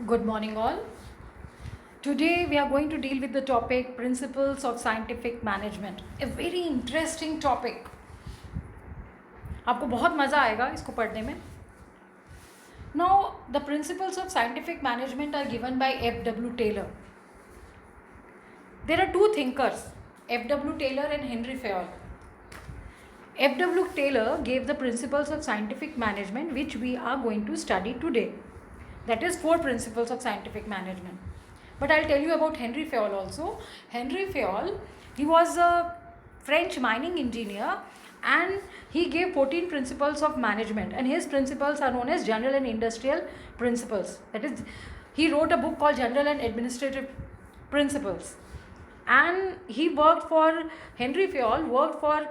Good morning, all. Today we are going to deal with the topic Principles of Scientific Management. A very interesting topic. आपको बहुत मज़ा आएगा इसको पढ़ने में. Now, the principles of scientific management are given by F.W. Taylor. There are two thinkers, F.W. Taylor and Henry Fayol. F.W. Taylor gave the principles of scientific management which we are going to study today. That is 4 principles of scientific management. But I'll tell you about Henry Fayol also. Henry Fayol, he was a French mining engineer and he gave 14 principles of management, and his principles are known as general and industrial principles. That is, he wrote a book called General and Administrative Principles. And he worked for, Henry Fayol worked for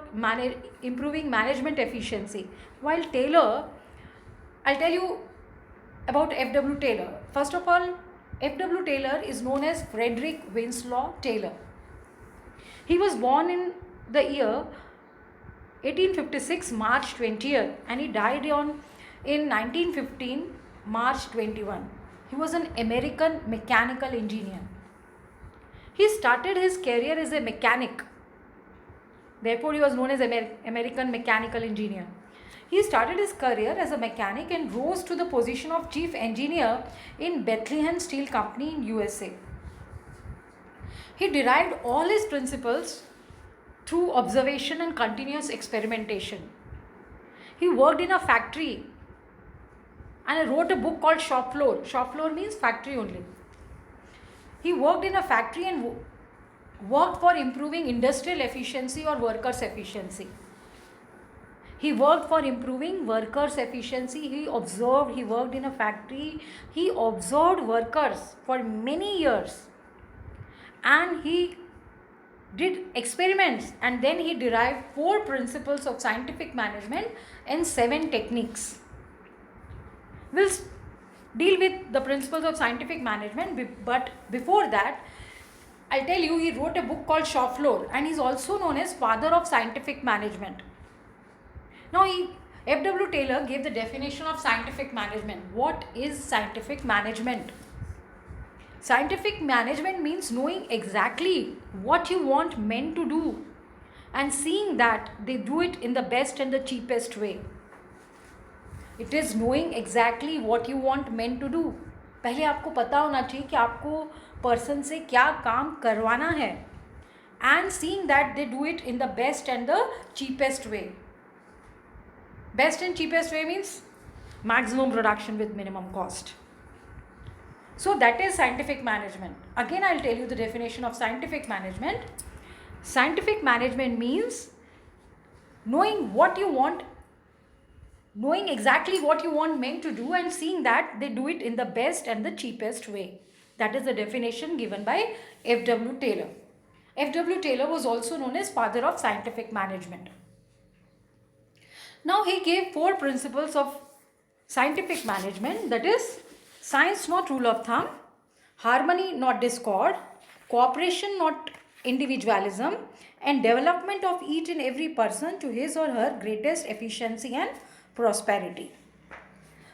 improving management efficiency. While Taylor, I'll tell you about F.W. Taylor. First of all, F.W. Taylor is known as Frederick Winslow Taylor. He was born in the year 1856 March 20th and he died in 1915 March 21. He was an American mechanical engineer. He started his career as a mechanic. Therefore, he was known as American mechanical engineer. He started his career as a mechanic and rose to the position of chief engineer in Bethlehem Steel Company in USA. He derived all his principles through observation and continuous experimentation. He worked in a factory and wrote a book called Shop Floor. Shop floor means factory only. He worked in a factory and worked for improving industrial efficiency or workers' efficiency. He worked for improving workers' efficiency. He worked in a factory. He observed workers for many years. And he did experiments, and then he derived 4 principles of scientific management and 7 techniques. We'll deal with the principles of scientific management, but before that, I'll tell you, he wrote a book called Shop Floor, and he's also known as father of scientific management. Now, F.W. Taylor gave the definition of scientific management. What is scientific management? Scientific management means knowing exactly what you want men to do and seeing that they do it in the best and the cheapest way. It is knowing exactly what you want men to do. पहले आपको पता होना चाहिए कि आपको person से क्या काम करवाना है, and seeing that they do it in the best and the cheapest way. Best and cheapest way means maximum production with minimum cost. So that is scientific management. Again, I'll tell you the definition of scientific management. Scientific management means knowing exactly what you want men to do and seeing that they do it in the best and the cheapest way. That is the definition given by F.W. Taylor. F.W. Taylor was also known as father of scientific management. Now he gave 4 principles of scientific management, that is science not rule of thumb, harmony not discord, cooperation not individualism, and development of each and every person to his or her greatest efficiency and prosperity.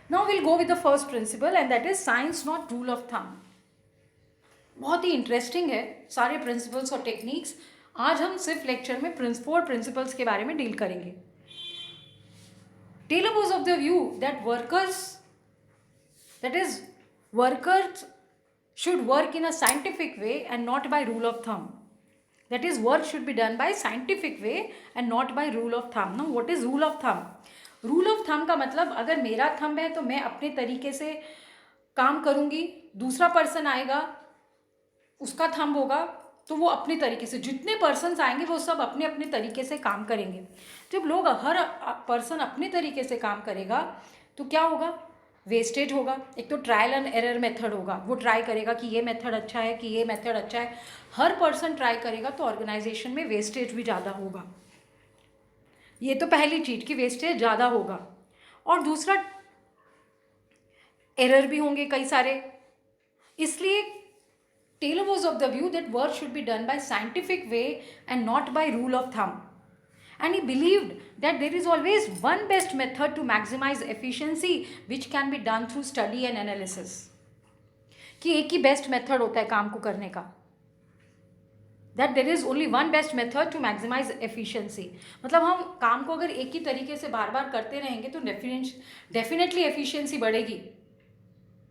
Now we'll go with the first principle, and that is science not rule of thumb. बहुत ही interesting है सारे principles और techniques. आज हम सिर्फ lecture में 4 principles के बारे में डील करेंगे. Taylor was of the view that workers should work in a scientific way and not by rule of thumb. That is, work should be done by scientific way and not by rule of thumb. Now, what is rule of thumb? Rule of thumb का मतलब अगर मेरा thumb है तो मैं अपने तरीके से काम करूँगी, दूसरा पर्सन आएगा उसका थंब होगा तो वो अपने तरीके से, जितने पर्सन्स आएंगे वो सब अपने अपने तरीके से काम करेंगे. जब लोग हर पर्सन अपने तरीके से काम करेगा तो क्या होगा? वेस्टेज होगा. एक तो ट्रायल एंड एरर मेथड होगा, वो ट्राई करेगा कि ये मेथड अच्छा है कि ये मेथड अच्छा है. हर पर्सन ट्राई करेगा तो ऑर्गेनाइजेशन में वेस्टेज भी ज़्यादा होगा. ये तो पहली चीज़ कि वेस्टेज ज़्यादा होगा. और दूसरा, एरर भी होंगे कई सारे. इसलिए Taylor was of the view that work should be done by scientific way and not by rule of thumb. And he believed that there is always one best method to maximize efficiency, which can be done through study and analysis. कि एक ही best method होता है काम को करने का, that there is only one best method to maximise efficiency. मतलब हम काम को अगर एक ही तरीके से बार बार करते रहेंगे तो डेफिनेटली एफिशिएंसी बढ़ेगी।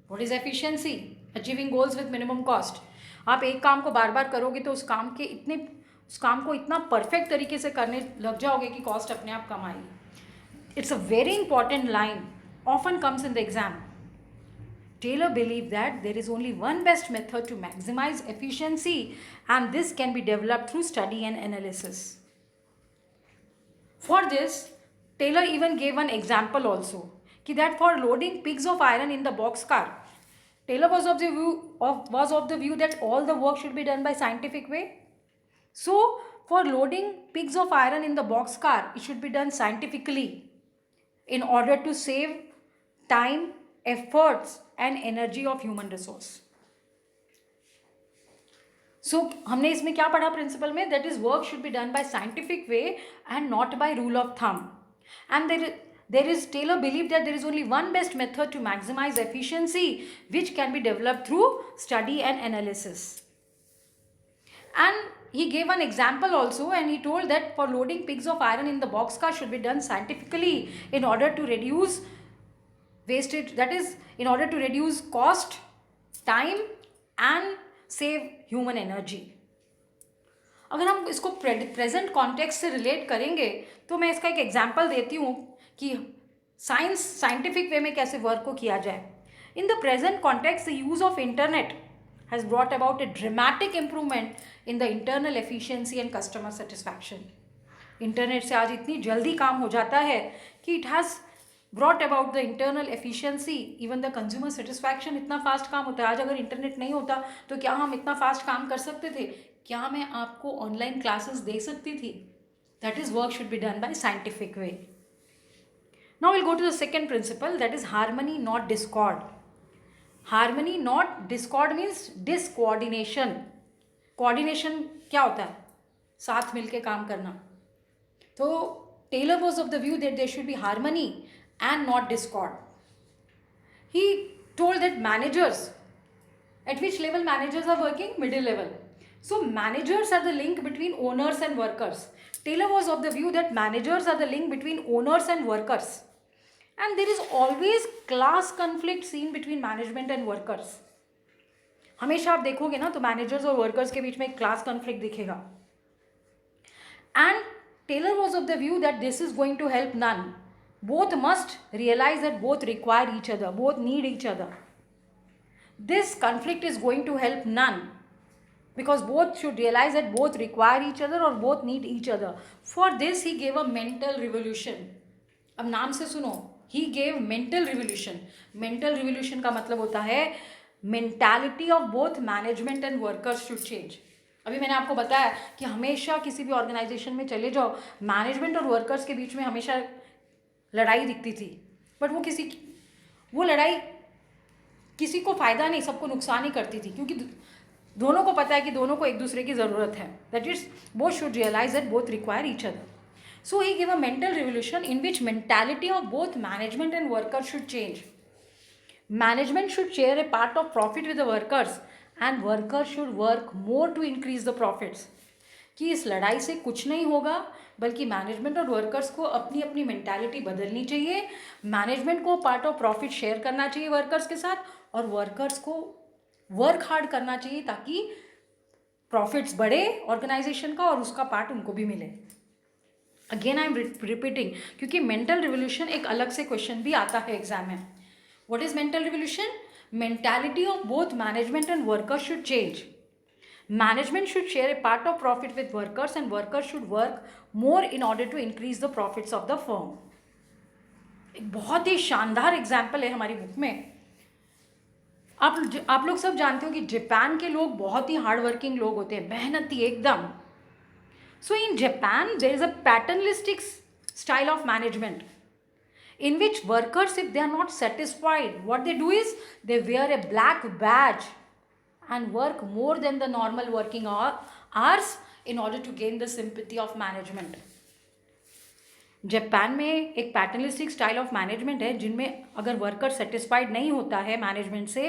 What is efficiency? Achieving goals with minimum cost. आप एक काम को बार बार करोगे तो उस काम को इतना परफेक्ट तरीके से करने लग जाओगे कि कॉस्ट अपने आप कम आएगी। It's a very important line, often comes in the exam. Taylor believed that there is only one best method to maximize efficiency, and this can be developed through study and analysis. For this, Taylor even gave an example also, that for loading pigs of iron in the boxcar, Taylor was of the view that all the work should be done by scientific way. So, for loading pigs of iron in the boxcar, it should be done scientifically in order to save time, efforts and energy of human resource. So हमने इसमें क्या पढ़ा principal में? That is, work should be done by scientific way and not by rule of thumb. And Taylor believed that there is only one best method to maximize efficiency, which can be developed through study and analysis. And he gave an example also, and he told that for loading pigs of iron in the boxcar should be done scientifically in order to reduce wastage, that is, in order to reduce cost, time and save human energy. अगर हम इसको present context से relate करेंगे तो मैं इसका एक example देती हूँ कि साइंटिफिक वे में कैसे वर्क को किया जाए. In the present context the use of internet has brought about a dramatic improvement in the internal efficiency and customer satisfaction. Internet से आज इतनी जल्दी काम हो जाता है कि it has brought about the internal efficiency, even the consumer satisfaction. इतना फास्ट काम होता है. आज अगर इंटरनेट नहीं होता तो क्या हम इतना फास्ट काम कर सकते थे? क्या मैं आपको ऑनलाइन क्लासेस दे सकती थी? That is work should be done by scientific way. Now will go to the second principle, that is harmony not discord. Harmony not discord means discoordination. Coordination क्या होता है? साथ मिलके काम करना. तो Taylor was of the view that there should be harmony and not discord. He told that managers, at which level managers are working? Middle level. So managers are the link between owners and workers. Taylor was of the view that managers are the link between owners and workers, and there is always class conflict seen between management and workers. हमेशा आप देखोगे ना तो managers और workers के बीच में एक class conflict दिखेगा. And Taylor was of the view that this is going to help none. Both must realize that both require each other, both need each other. This conflict is going to help none, because both should realize that both require each other or both need each other. For this he gave a mental revolution. अब नाम से सुनो, he gave mental revolution. Mental revolution का मतलब होता है mentality of both management and workers should change. अभी मैंने आपको बताया कि हमेशा किसी भी ऑर्गेनाइजेशन में चले जाओ, मैनेजमेंट और वर्कर्स के बीच में हमेशा लड़ाई दिखती थी. बट वो लड़ाई किसी को फ़ायदा नहीं, सबको नुकसान ही करती थी, क्योंकि दोनों को पता है कि दोनों को एक दूसरे की ज़रूरत है. That is both should realise that both require each other. So he give a mental revolution in which mentality of both management and worker should change. Management should share a part of profit with the workers and workers should work more to increase the profits. कि इस लड़ाई से कुछ नहीं होगा, बल्कि management और workers को अपनी अपनी मेंटालिटी बदलनी चाहिए. मैनेजमेंट को पार्ट ऑफ प्रॉफिट शेयर करना चाहिए वर्कर्स के साथ, और वर्कर्स को वर्क हार्ड करना चाहिए ताकि प्रॉफिट्स बढ़े ऑर्गेनाइजेशन का और उसका पार्ट उनको भी मिले. अगेन आई एम रिपीटिंग, क्योंकि मेंटल रिवोल्यूशन एक अलग से क्वेश्चन भी आता है एग्जाम में. What is mental revolution? Mentality of both management and workers should change. Management should share a part of profit with workers and workers should work more in order to increase the profits of the firm. एक बहुत ही शानदार example है हमारी book में. आप लोग सब जानते हो कि जापान के लोग बहुत ही हार्ड वर्किंग लोग होते हैं, मेहनती एकदम. So in Japan there is a paternalistic style of management in which workers, if they are not satisfied, what they do is they wear a black badge and work more than the normal working hours in order to gain the sympathy of management. Japan में एक paternalistic style of management है जिनमें अगर worker satisfied नहीं होता है management से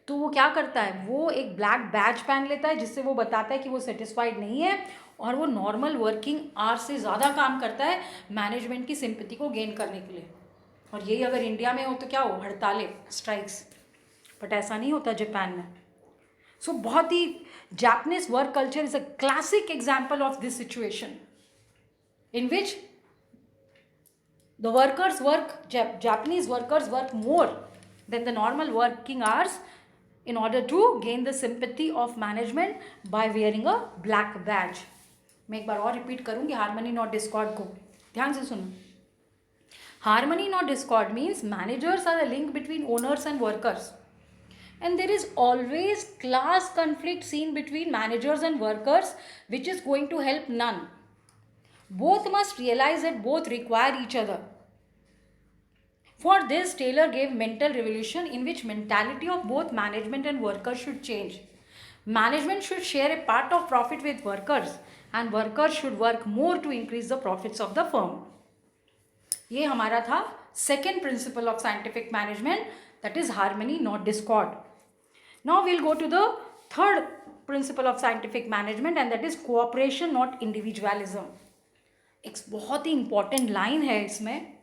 तो वो क्या करता है, वो एक ब्लैक बैच पहन लेता है जिससे वो बताता है कि वो सेटिस्फाइड नहीं है और वो नॉर्मल वर्किंग आवर्स से ज़्यादा काम करता है मैनेजमेंट की सिंपैथी को गेन करने के लिए। और यही अगर इंडिया में हो तो क्या हो, हड़तालें, स्ट्राइक्स। बट ऐसा नहीं होता जापान में। सो बहुत ही Japanese work culture is a classic example of this situation in which the workers work, Japanese workers work more than the normal working hours in order to gain the sympathy of management by wearing a black badge. मैं एक बार और repeat करूंगी harmony not Discord को, ध्यान से सुनो। Harmony not discord means managers are the link between owners and workers, and there is always class conflict seen between managers and workers which is going to help none. Both must realize that both require each other. For this, Taylor gave mental revolution in which mentality of both management and workers should change. Management should share a part of profit with workers and workers should work more to increase the profits of the firm. ये हमारा था second principle of scientific management, that is harmony not discord. Now we'll go to the third principle of scientific management and that is cooperation not individualism. एक बहुत ही important line है इसमें,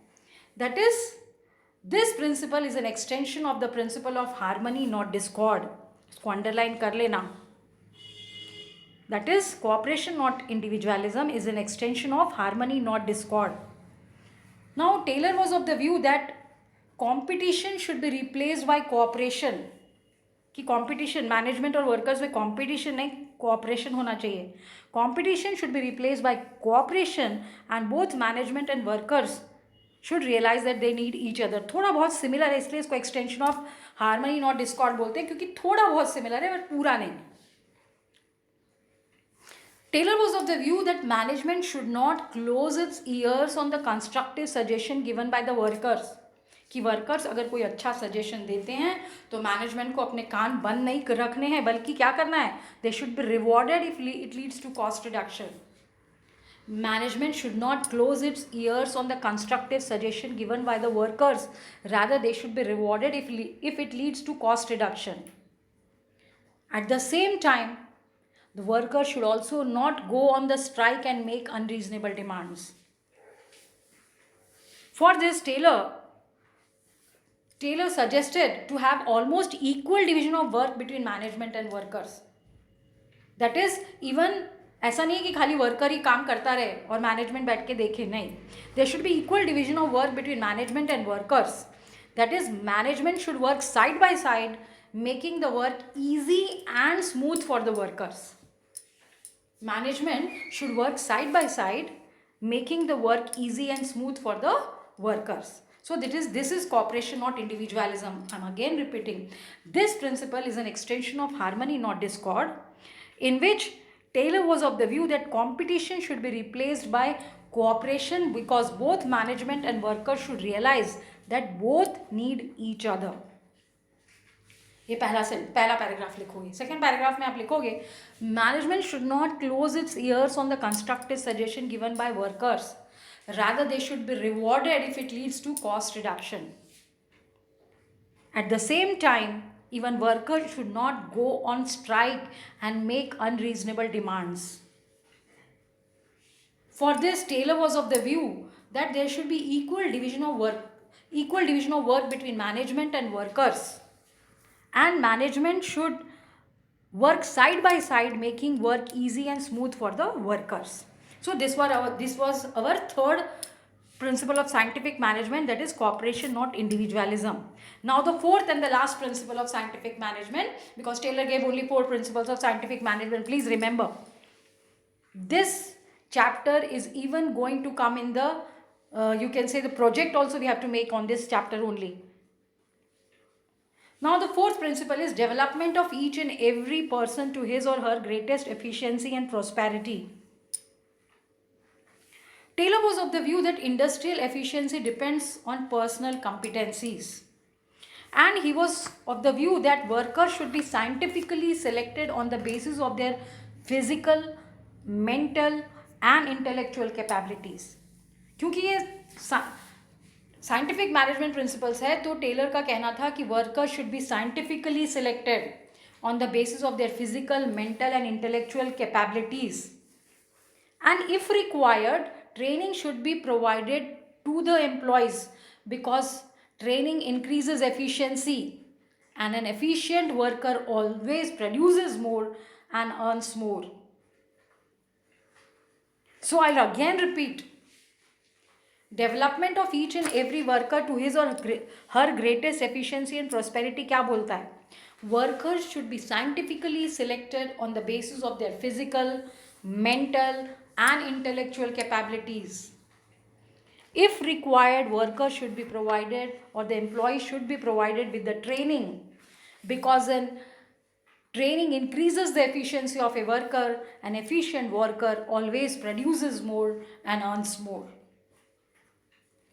that is this principle is an extension of the principle of harmony not discord. इसको underline कर लेना. That is cooperation not individualism is an extension of harmony not discord. Now Taylor was of the view that competition should be replaced by cooperation. कि competition, management और workers में competition नहीं, cooperation होना चाहिए. Competition should be replaced by cooperation and both management and workers should realise that they need each other. थोड़ा बहुत similar है इसलिए इसको extension of harmony not discord बोलते हैं, क्योंकि थोड़ा बहुत सिमिलर है बट पूरा नहीं. Taylor was of the view that management should not close its ears on the constructive suggestion given by the workers. कि वर्कर्स अगर कोई अच्छा सजेशन देते हैं तो मैनेजमेंट को अपने कान बंद नहीं रखने हैं, बल्कि क्या करना है, they should be rewarded if it leads to cost reduction. Management should not close its ears on the constructive suggestion given by the workers, rather they should be rewarded if it leads to cost reduction. At the same time the workers should also not go on the strike and make unreasonable demands. For this, Taylor suggested to have almost equal division of work between management and workers. That is, even ऐसा नहीं है कि खाली worker ही काम करता रहे और management बैठ के देखे, नहीं. There should be equal division of work between management and workers. That is, management should work side by side, making the work easy and smooth for the workers. Management should work side by side, making the work easy and smooth for the workers. So this is cooperation, not individualism. I'm again repeating. This principle is an extension of harmony, not discord, in which Taylor was of the view that competition should be replaced by cooperation because both management and workers should realize that both need each other. ये पहला paragraph लिखोगे. Second paragraph में आप लिखोगे, management should not close its ears on the constructive suggestion given by workers, rather they should be rewarded if it leads to cost reduction. At the same time, even workers should not go on strike and make unreasonable demands. For this, Taylor was of the view that there should be equal division of work between management and workers. And management should work side by side, making work easy and smooth for the workers. So this was our third principle of scientific management, that is cooperation, not individualism. Now the fourth and the last principle of scientific management, because Taylor gave only 4 principles of scientific management, please remember, this chapter is even going to come in the, you can say the project also we have to make on this chapter only. Now the fourth principle is development of each and every person to his or her greatest efficiency and prosperity. Taylor was of the view that industrial efficiency depends on personal competencies. And he was of the view that workers should be scientifically selected on the basis of their physical, mental and intellectual capabilities. क्योंकि ये scientific management principles है तो Taylor का कहना था कि workers should be scientifically selected on the basis of their physical, mental and intellectual capabilities. And if required, training should be provided to the employees because training increases efficiency and an efficient worker always produces more and earns more. So I'll again repeat, development of each and every worker to his or her greatest efficiency and prosperity क्या बोलता है? Workers should be scientifically selected on the basis of their physical, mental and intellectual capabilities. If required, workers should be provided or the employee should be provided with the training because then training increases the efficiency of a worker. An efficient worker always produces more and earns more.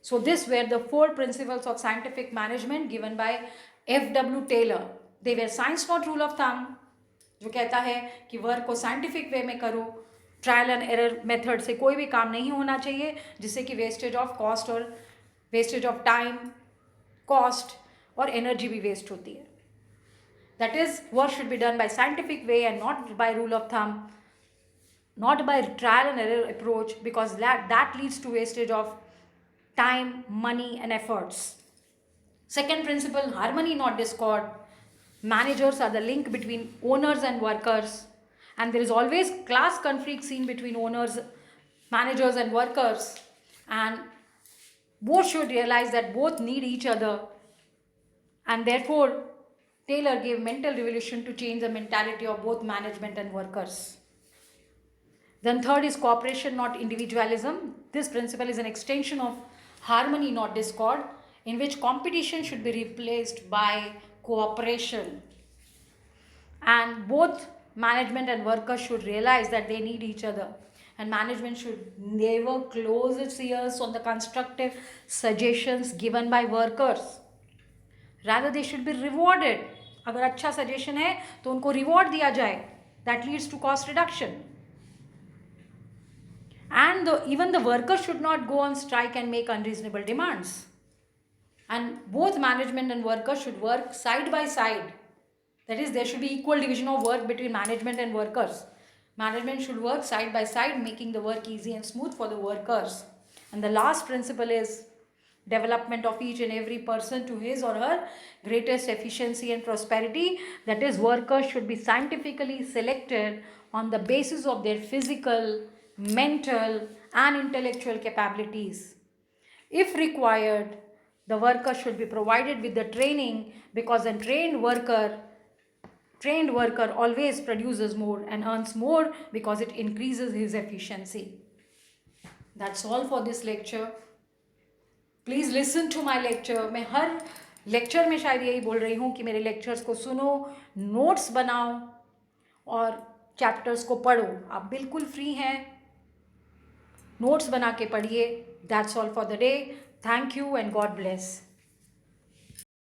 So these were the 4 principles of scientific management given by F.W. Taylor. They were science not rule of thumb, जो कहता है कि work को scientific way में करो, trial and error method से कोई भी काम नहीं होना चाहिए जिससे कि वेस्टेज ऑफ कॉस्ट और वेस्टेज ऑफ टाइम, कॉस्ट और एनर्जी भी वेस्ट होती है. That is work should be done by scientific way and not by rule of thumb, not by trial and error approach because that leads to wastage of time, money and efforts. Second principle, harmony not discord. Managers are the link between owners and workers and there is always class conflict seen between owners, managers and workers, and both should realize that both need each other, and therefore Taylor gave mental revolution to change the mentality of both management and workers. Then third is cooperation not individualism. This principle is an extension of harmony not discord, in which competition should be replaced by cooperation, and both management and workers should realize that they need each other, and management should never close its ears on the constructive suggestions given by workers. Rather they should be rewarded. अगर अच्छा suggestion है तो उनको reward दिया जाए. That leads to cost reduction. And even the workers should not go on strike and make unreasonable demands. And both management and workers should work side by side. That is, there should be equal division of work between management and workers. Management should work side by side, making the work easy and smooth for the workers. And the last principle is development of each and every person to his or her greatest efficiency and prosperity. That is, workers should be scientifically selected on the basis of their physical, mental and intellectual capabilities. If required, the worker should be provided with the training because a trained worker always produces more and earns more because it increases his efficiency. That's all for this lecture. Please listen to my lecture. मैं हर lecture में शायद यही बोल रही हूँ कि मेरे लेक्चर्स को सुनो, नोट्स बनाओ और चैप्टर्स को पढ़ो. आप बिल्कुल फ्री हैं, नोट्स बना के पढ़िए. That's all for the day. Thank you and God bless.